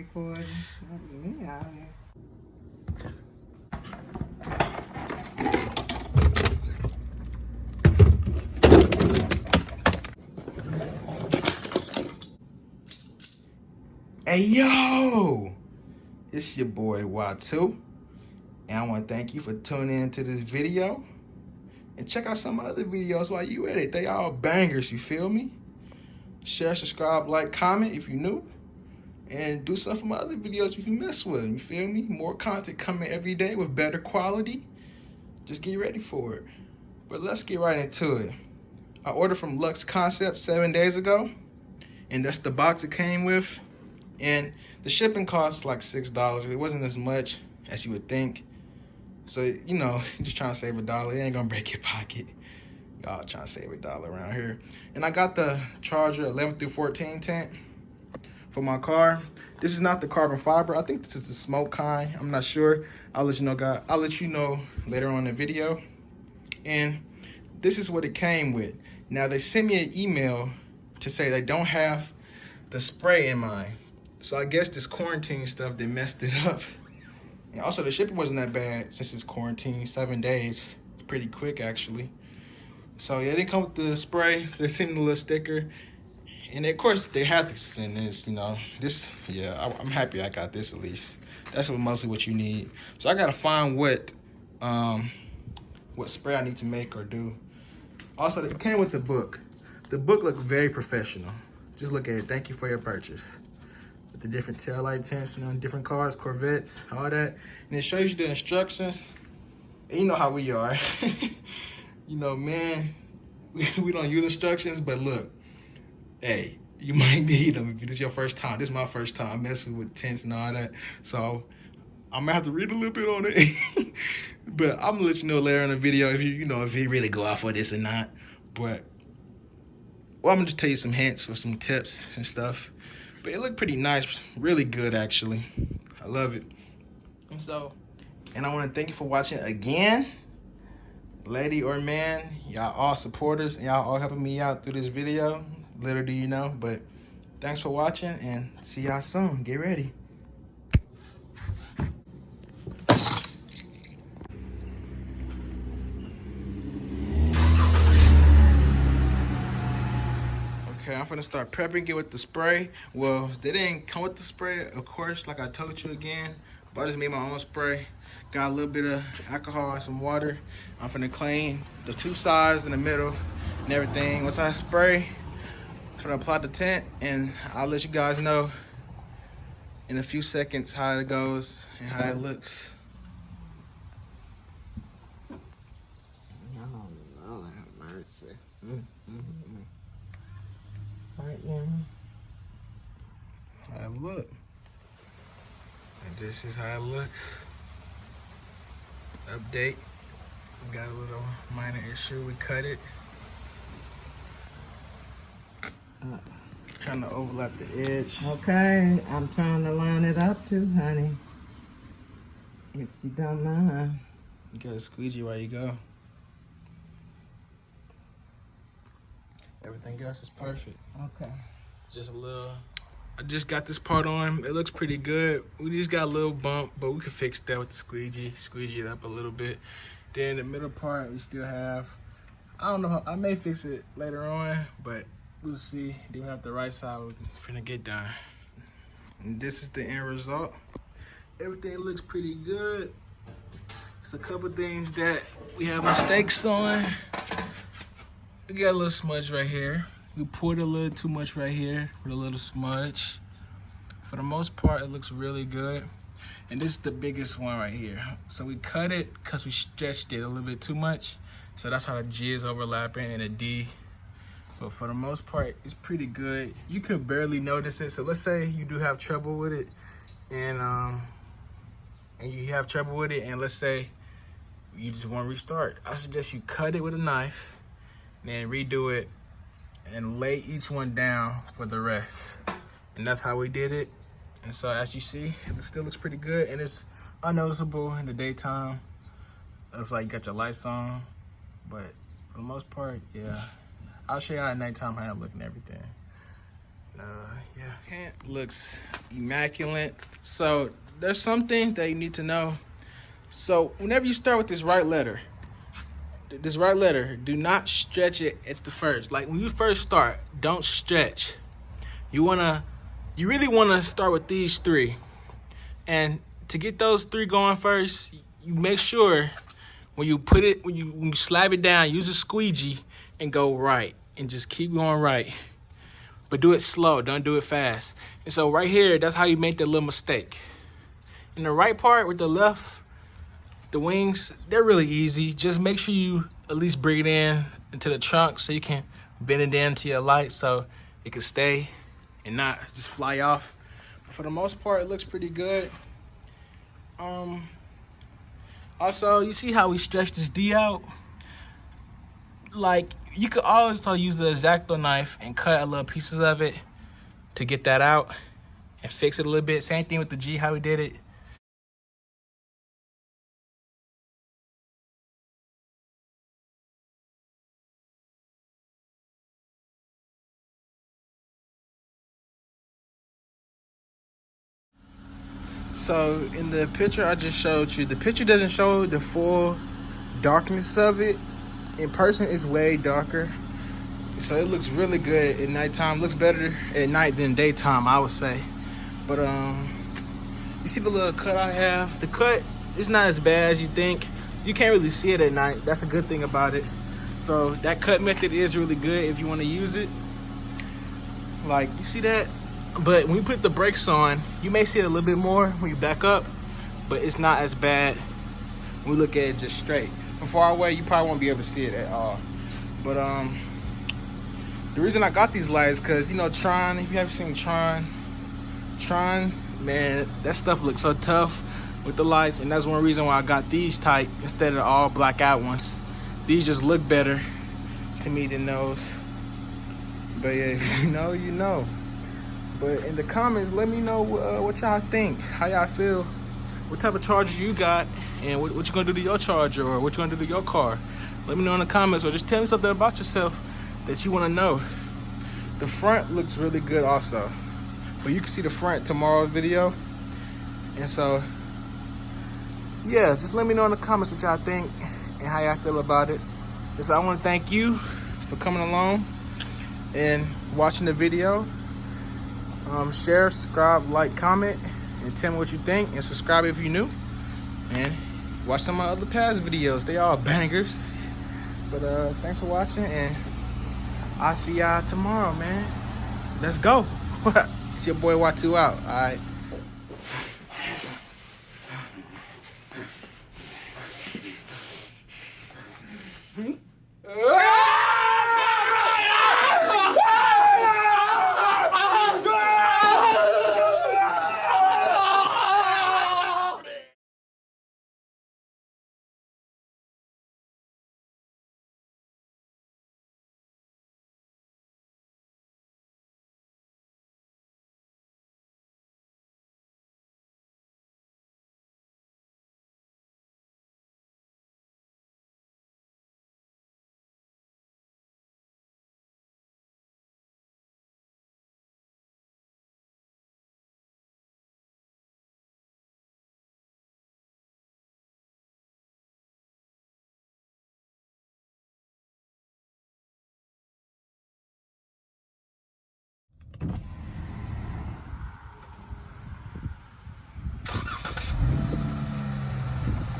recording. Me out here. Hey yo, it's your boy Y2, and I want to thank you for tuning in to this video. And check out some other videos while you at it. They all bangers, you feel me? Share, subscribe, like, comment if you new. And do some of my other videos if you mess with them, you feel me? More content coming every day with better quality. Just get ready for it. But let's get right into it. I ordered from Luxe Concept 7 days ago, and that's the box it came with. And the shipping costs like $6. It wasn't as much as you would think. So, you know, you're just trying to save $1. It ain't gonna break your pocket. Y'all trying to save $1 around here. And I got the Charger 11 through 14 tint for my car. This is not the carbon fiber. I think this is the smoke kind. I'm not sure. I'll let you know, guys. I'll let you know later on in the video. And this is what it came with. Now, they sent me an email to say they don't have the spray in mine. So I guess this quarantine stuff, they messed it up. And also the shipping wasn't that bad since it's quarantine, 7 days. Pretty quick actually. So yeah, they come with the spray, so they sent me a little sticker. And of course they had to send this, you know. This, yeah, I'm happy I got this at least. That's mostly what you need. So I gotta find what spray I need to make or do. Also, it came with the book. The book looked very professional. Just look at it. Thank you for your purchase. With the different taillight tints, you know, different cars, Corvettes, all that. And it shows you the instructions. And you know how we are. You know, man, we don't use instructions, but look, hey, you might need them if this is your first time. This is my first time messing with tints and all that. So I'm gonna have to read a little bit on it. But I'm gonna let you know later in the video if you know, if you really go out for this or not. But, well, I'm gonna just tell you some hints or some tips and stuff. But it looked pretty nice, really good actually. I love it. And I want to thank you for watching again. Lady or man, y'all all supporters, and y'all all helping me out through this video. Little do you know, but thanks for watching and see y'all soon. Get ready. Okay, I'm gonna start prepping it with the spray. Well, they didn't come with the spray, of course, like I told you again, but I just made my own spray. Got a little bit of alcohol and some water. I'm gonna clean the two sides in the middle and everything. Once I spray, I'm gonna apply the tint, and I'll let you guys know in a few seconds how it goes and how it looks. Oh, Lord have mercy. Right now. How it look. And this is how it looks. Update. We got a little minor issue. We cut it. Trying to overlap the edge. Okay, I'm trying to line it up too, honey. If you don't mind. You gotta squeegee while you go. Everything else is perfect. Okay. Just a little. I just got this part on. It looks pretty good. We just got a little bump, but we can fix that with the squeegee. Squeegee it up a little bit. Then the middle part, we still have. I don't know. I may fix it later on, but we'll see. Then we have the right side we're finna get done. And this is the end result. Everything looks pretty good. There's a couple things that we have mistakes on. We got a little smudge right here. We poured a little too much right here with a little smudge. For the most part, it looks really good. And this is the biggest one right here. So we cut it because we stretched it a little bit too much. So that's how the G is overlapping and the D. But for the most part, it's pretty good. You could barely notice it. So let's say you do have trouble with it, and you have trouble with it, and let's say you just want to restart. I suggest you cut it with a knife, then redo it, and lay each one down for the rest. And that's how we did it. And so as you see, it still looks pretty good, and it's unnoticeable in the daytime. Looks like you got your lights on, but for the most part, yeah. I'll show you at nighttime how it look and everything. Yeah, tint looks immaculate. So there's some things that you need to know. So whenever you start with this right letter, do not stretch it at the first. Like when you first start, don't stretch. You really wanna start with these three. And to get those three going first, you make sure when you slab it down, use a squeegee and go right. And just keep going right. But do it slow, don't do it fast. And so right here, that's how you make that little mistake. In the right part with the left, the wings, they're really easy. Just make sure you at least bring it in into the trunk so you can bend it into your light so it can stay and not just fly off. But for the most part, it looks pretty good. Also, you see how we stretched this D out? Like, you could always use the X-Acto knife and cut a little pieces of it to get that out and fix it a little bit. Same thing with the G, how we did it. So in the picture I just showed you, the picture doesn't show the full darkness of it. In person, it's way darker. So it looks really good at nighttime. Looks better at night than daytime, I would say. But you see the little cut I have? The cut is not as bad as you think. You can't really see it at night. That's a good thing about it. So that cut method is really good if you want to use it. Like, you see that? But when you put the brakes on, you may see it a little bit more when you back up, but it's not as bad when we look at it just straight. From far away, you probably won't be able to see it at all. But the reason I got these lights, because, you know, Tron, if you haven't seen Tron, man, that stuff looks so tough with the lights, and that's one reason why I got these type instead of all black out ones. These just look better to me than those. But yeah, if you know, you know. But in the comments, let me know what y'all think, how y'all feel, what type of charger you got, and what you gonna do to your charger, or what you gonna do to your car. Let me know in the comments, or just tell me something about yourself that you wanna know. The front looks really good also, but you can see the front tomorrow's video. And so, yeah, just let me know in the comments what y'all think and how y'all feel about it. And so I wanna thank you for coming along and watching the video. Share, subscribe, like, comment, and tell me what you think, and subscribe if you're new, and watch some of my other past videos. They all bangers. But thanks for watching, and I'll see y'all tomorrow, man. Let's go. It's your boy Watu out. All right.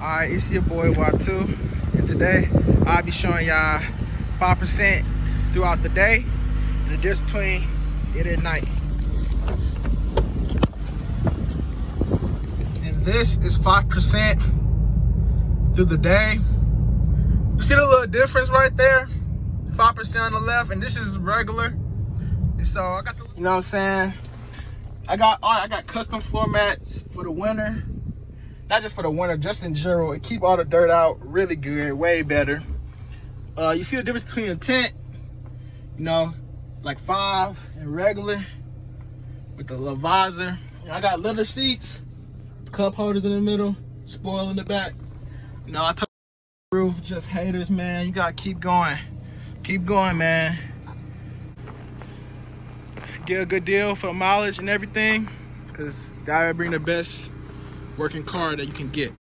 Alright, it's your boy Watu, and today I'll be showing y'all 5% throughout the day and the difference between it at night. And this is 5% through the day. You see the little difference right there? 5% on the left, and this is regular. And so I got the, you know what I'm saying? I got custom floor mats for the winter. Not just for the winter, just in general. It keep all the dirt out really good, way better. You see the difference between a tent, you know, like 5 and regular with the little visor. I got leather seats, cup holders in the middle, spoil in the back. You know, I told the roof, just haters, man. You gotta keep going. Keep going, man. get a good deal for the mileage and everything, because gotta bring the best working car that you can get.